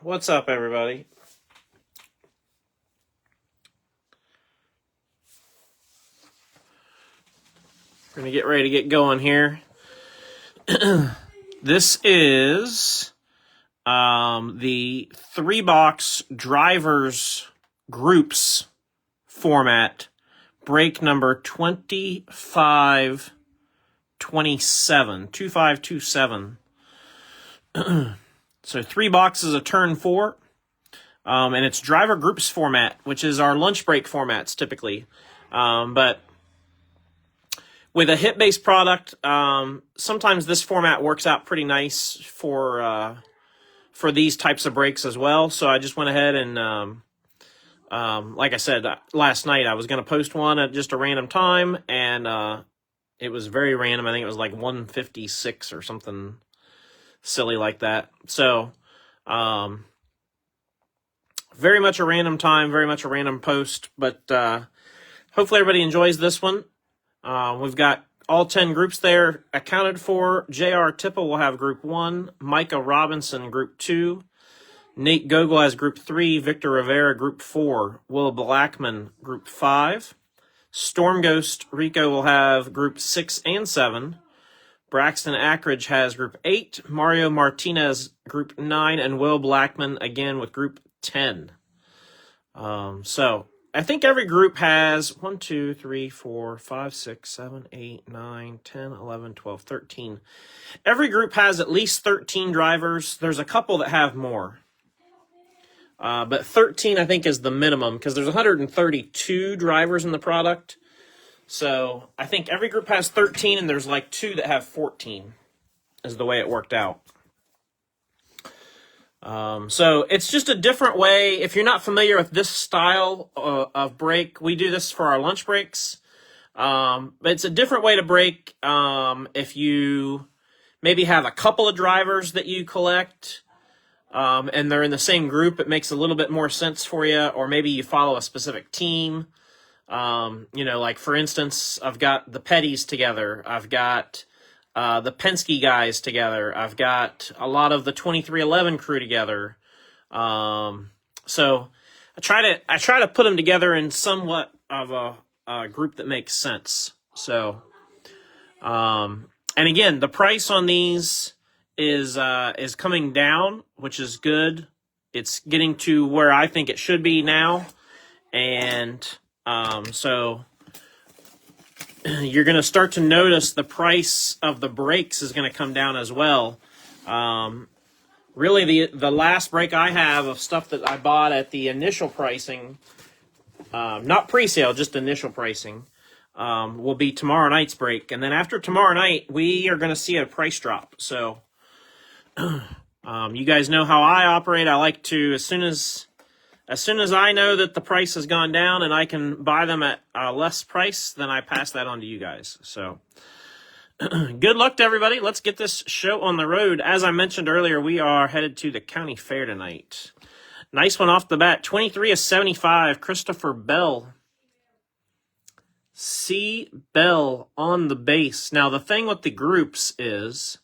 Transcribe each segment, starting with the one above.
What's up, everybody? We're going to get ready to get going here. This is the 3-box drivers groups format, break number 2527. So 3 boxes of turn 4. And it's driver groups format, which is our lunch break formats typically. But with a hit-based product, sometimes this format works out pretty nice for these types of breaks as well. So I just went ahead and, like I said, last night I was going to post one at just a random time, and it was very random. I think it was like 156 or something silly like that. So very much a random time, very much a random post, but hopefully everybody enjoys this one. We've got all 10 groups there accounted for. J.R. Tipple will have Group 1, Micah Robinson Group 2, Nate Gogol has Group 3, Victor Rivera Group 4, Will Blackman Group 5, Storm Ghost Rico will have Group 6 and 7, Braxton Ackridge has Group 8, Mario Martinez Group 9, and Will Blackman again with Group 10. So I think every group has 1, 2, 3, 4, 5, 6, 7, 8, 9, 10, 11, 12, 13. Every group has at least 13 drivers. There's a couple that have more. But 13, I think, is the minimum because there's 132 drivers in the product. So I think every group has 13, and there's like 2 that have 14 is the way it worked out. So it's just a different way. If you're not familiar with this style of break, we do this for our lunch breaks. But it's a different way to break. If you maybe have a couple of drivers that you collect, and they're in the same group, it makes a little bit more sense for you. Or maybe you follow a specific team. Like for instance, I've got the Petties together. I've got the Penske guys together. I've got a lot of the 2311 crew together. So I try to put them together in somewhat of a group that makes sense. So, and again, the price on these is coming down, which is good. It's getting to where I think it should be now. And, so you're going to start to notice the price of the brakes is going to come down as well. Really, the last break I have of stuff that I bought at the initial pricing, not pre-sale, just initial pricing, will be tomorrow night's break. And then after tomorrow night, we are going to see a price drop. So you guys know how I operate. I like to, as soon as I know that the price has gone down and I can buy them at a less price, then I pass that on to you guys. So good luck to everybody. Let's get this show on the road. As I mentioned earlier, we are headed to the county fair tonight. Nice one off the bat. 23 of 75, Christopher Bell. C. Bell on the base. Now, the thing with the groups is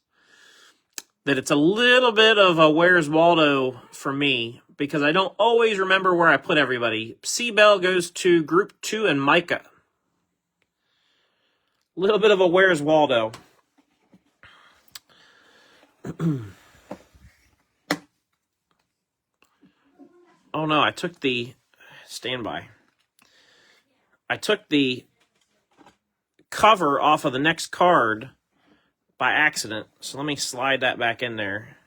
that it's a little bit of a Where's Waldo for me, because I don't always remember where I put everybody. C. Bell goes to Group 2 and Micah. A little bit of a Where's Waldo. Oh no, I took the standby. I took the cover off of the next card by accident. So let me slide that back in there.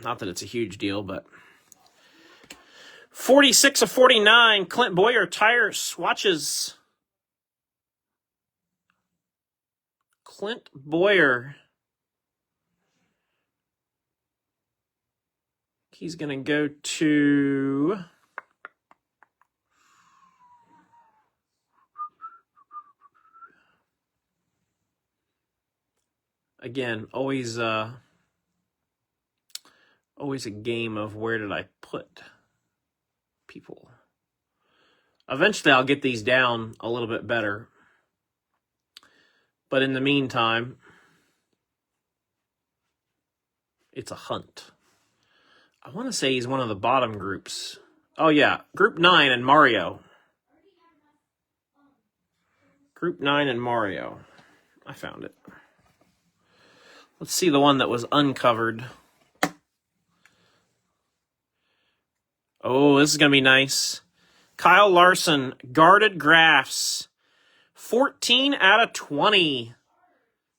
Not that it's a huge deal, but 46 of 49, Clint Boyer tire swatches. Clint Boyer. He's going to go to Again, always a game of where did I put people. Eventually, I'll get these down a little bit better. But in the meantime, it's a hunt. I want to say he's one of the bottom groups. Oh, yeah. Group 9 and Mario. Group 9 and Mario. I found it. Let's see the one that was uncovered. Oh, this is going to be nice. Kyle Larson, Guarded Graphs. 14 out of 20.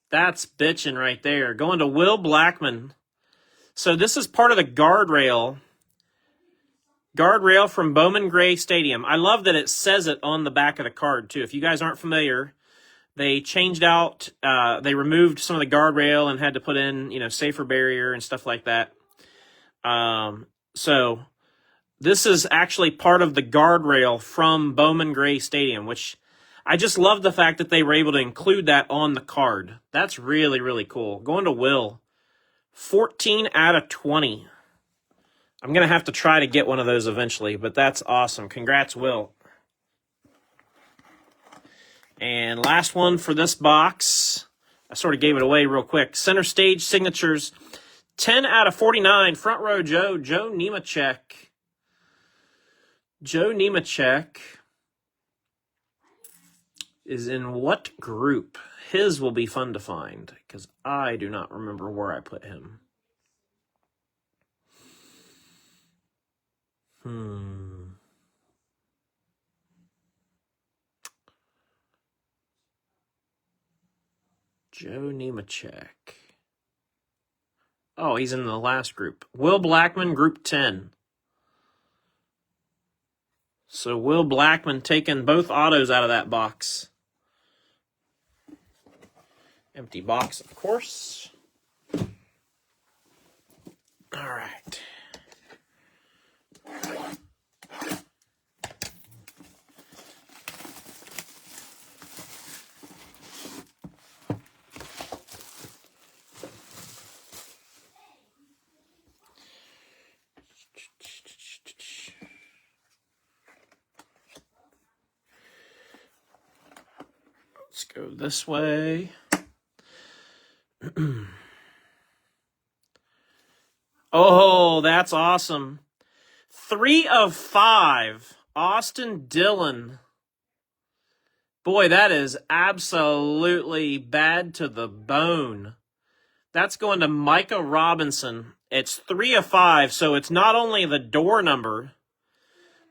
That's bitching right there. Going to Will Blackman. So this is part of the guardrail. Guardrail from Bowman Gray Stadium. I love that it says it on the back of the card, too. If you guys aren't familiar, they changed out, they removed some of the guardrail and had to put in, safer barrier and stuff like that. So this is actually part of the guardrail from Bowman Gray Stadium, which I just love the fact that they were able to include that on the card. That's really, really cool. Going to Will. 14 out of 20. I'm going to have to try to get one of those eventually, but that's awesome. Congrats, Will. And last one for this box. I sort of gave it away real quick. Center Stage Signatures. 10 out of 49. Front row Joe Nemechek. Joe Nemechek is in what group? His will be fun to find because I do not remember where I put him. Joe Nemechek. Oh, he's in the last group. Will Blackman, Group 10. So Will Blackman taking both autos out of that box. Empty box, of course. All right. Let's go this way. Oh, that's awesome. 3 of 5. Austin Dillon. Boy, that is absolutely bad to the bone. That's going to Micah Robinson. It's 3 of 5, so it's not only the door number,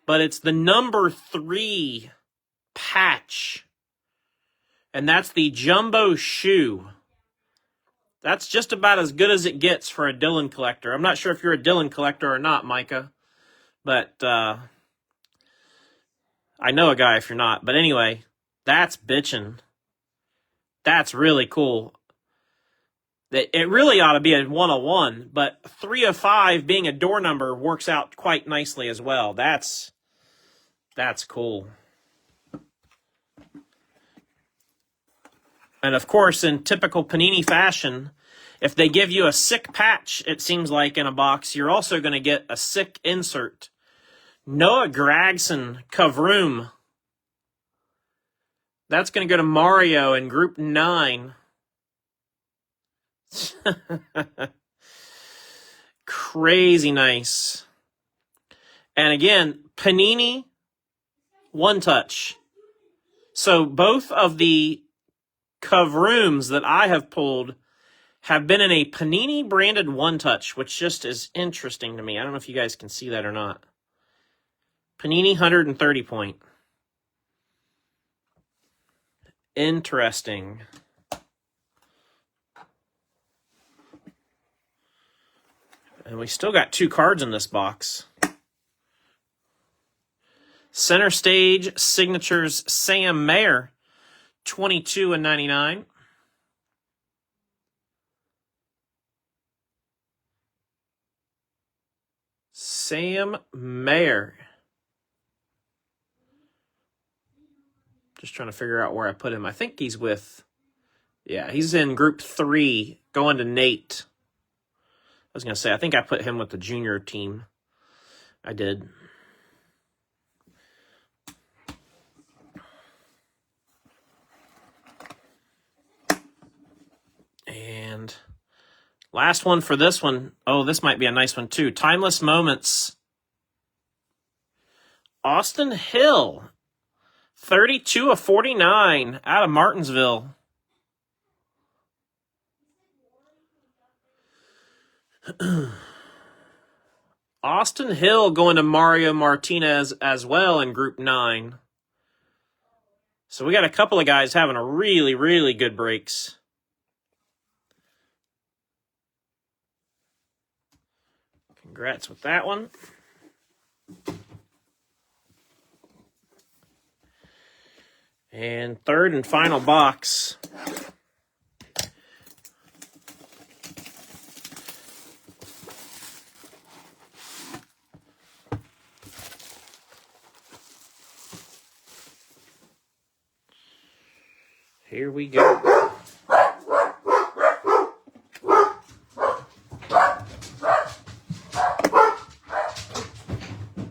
but it's the number 3 patch. And that's the jumbo shoe. That's just about as good as it gets for a Dillon collector. I'm not sure if you're a Dillon collector or not, Micah. But I know a guy if you're not. But anyway, that's bitchin'. That's really cool. It really ought to be a 101, but 3 of 5 being a door number works out quite nicely as well. That's cool. And of course, in typical Panini fashion, if they give you a sick patch, it seems like, in a box, you're also going to get a sick insert. Noah Gragson, Kavroom. That's going to go to Mario in Group 9. Crazy nice. And again, Panini, one touch. So both of the Kavrooms that I have pulled have been in a Panini branded one touch, which just is interesting to me. I don't know if you guys can see that or not. Panini 130 point. Interesting. And we still got 2 cards in this box. Center Stage Signatures Sam Mayer, 22 and 99. Sam Mayer. Just trying to figure out where I put him. I think he's with Yeah, he's in Group 3, going to Nate. I was going to say, I think I put him with the junior team. I did. And last one for this one. Oh, this might be a nice one too. Timeless Moments. Austin Hill. 32 of 49 out of Martinsville. Austin Hill going to Mario Martinez as well in Group 9. So we got a couple of guys having a really, really good breaks. Congrats with that one. And third and final box. Here we go.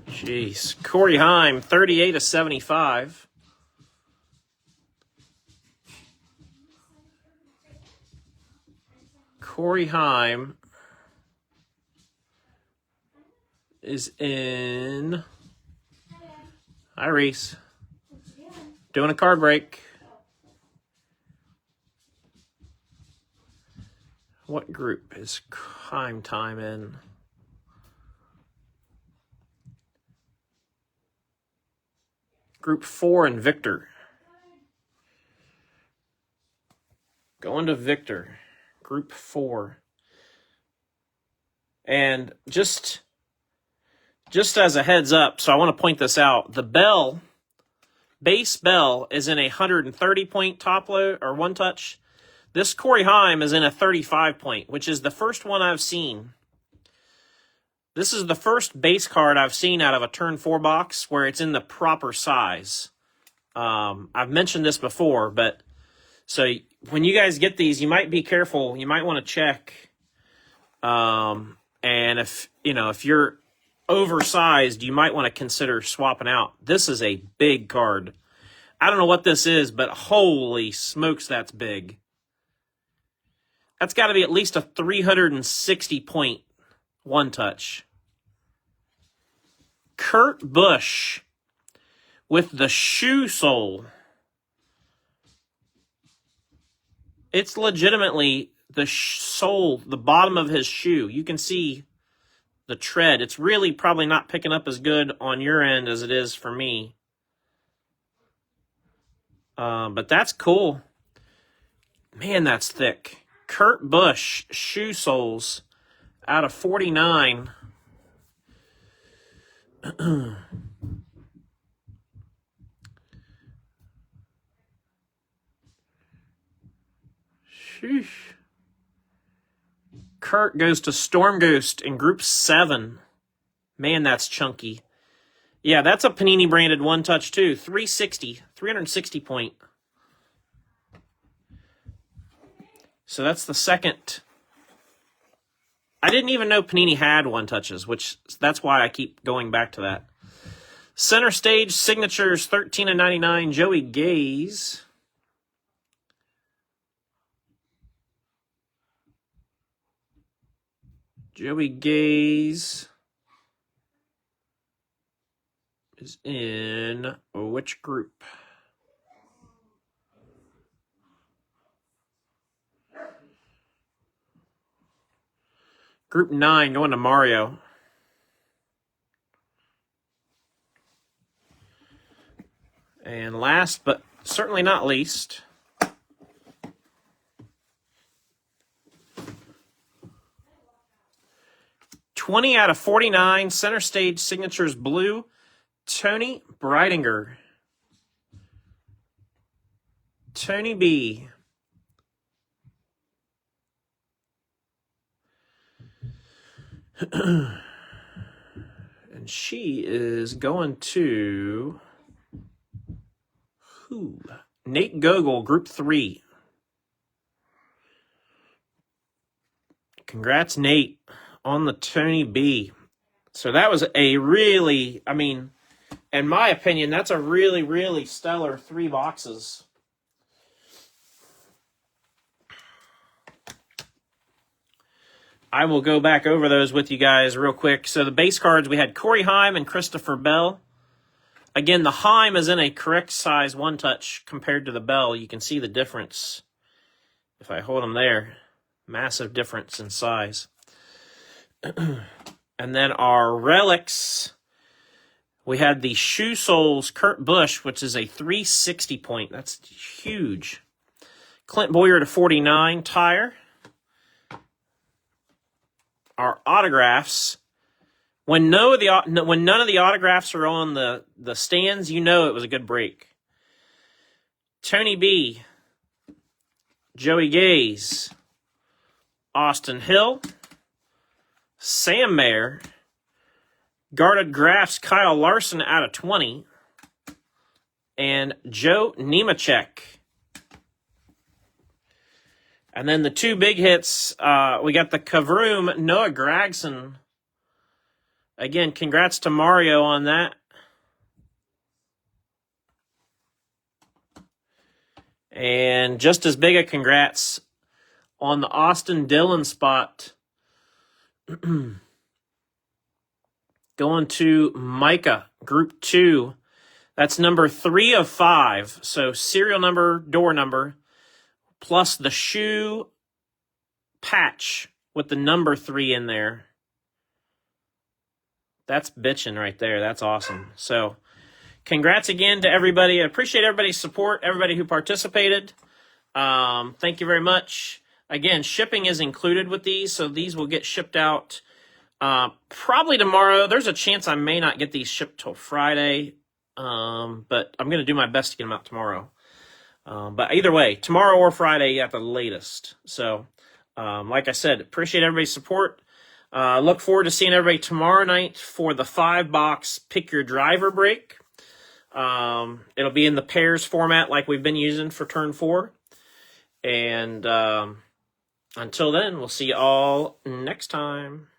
Jeez. Corey Heim, 38 of 75. Corey Heim is in. Hi, Reese. Doing a card break. What group is Heim time in? Group 4 and Victor. Going to Victor. Group 4. And just as a heads up, so I want to point this out. The base bell is in a 130-point top load or one touch. This Corey Heim is in a 35-point, which is the first one I've seen. This is the first base card I've seen out of a turn 4 box where it's in the proper size. I've mentioned this before, but so when you guys get these, you might be careful. You might want to check. And if you're oversized, you might want to consider swapping out. This is a big card. I don't know what this is, but holy smokes, that's big. That's got to be at least a 360-point one touch. Kurt Busch with the shoe sole. It's legitimately the sole, the bottom of his shoe. You can see the tread. It's really probably not picking up as good on your end as it is for me. But that's cool. Man, that's thick. Kurt Busch shoe soles out of 49. Sheesh. Kurt goes to Storm Ghost in Group 7. Man, that's chunky. Yeah, that's a Panini branded one touch too. 360 point. So that's the second. I didn't even know Panini had one touches, which that's why I keep going back to that. Center Stage Signatures 13 of 99. Joey Gaze. Joey Gaze is in which group? Group 9 going to Mario. And last but certainly not least, /20 out of 49, Center Stage Signatures Blue, Tony Breidinger. Tony B. And she is going to who? Nate Gogol, Group 3. Congrats, Nate, on the Tony B. So that was a really, I mean, in my opinion, that's a really, really stellar 3 boxes. I will go back over those with you guys real quick. So the base cards, we had Corey Heim and Christopher Bell. Again, the Heim is in a correct size one-touch compared to the Bell. You can see the difference. If I hold them there, massive difference in size. And then our relics, we had the Shoe Soles Kurt Busch, which is a 360 point. That's huge. Clint Boyer to 49 tire. Our autographs, when none of the autographs are on the stands, you know it was a good break. Tony B, Joey Gaze, Austin Hill, Sam Mayer, Guarded Graphs Kyle Larson out of 20, and Joe Nemechek. And then the 2 big hits, we got the Kavroom, Noah Gragson. Again, congrats to Mario on that. And just as big a congrats on the Austin Dillon spot. Going to Micah, Group 2. That's number 3 of 5. So serial number, door number, plus the shoe patch with the number 3 in there. That's bitching right there. That's awesome. So congrats again to everybody. I appreciate everybody's support, everybody who participated. Thank you very much. Again, shipping is included with these, so these will get shipped out probably tomorrow. There's a chance I may not get these shipped till Friday, but I'm going to do my best to get them out tomorrow. But either way, tomorrow or Friday at the latest. So, like I said, appreciate everybody's support. Look forward to seeing everybody tomorrow night for the 5-box Pick Your Driver break. It'll be in the pairs format like we've been using for turn 4. And until then, we'll see you all next time.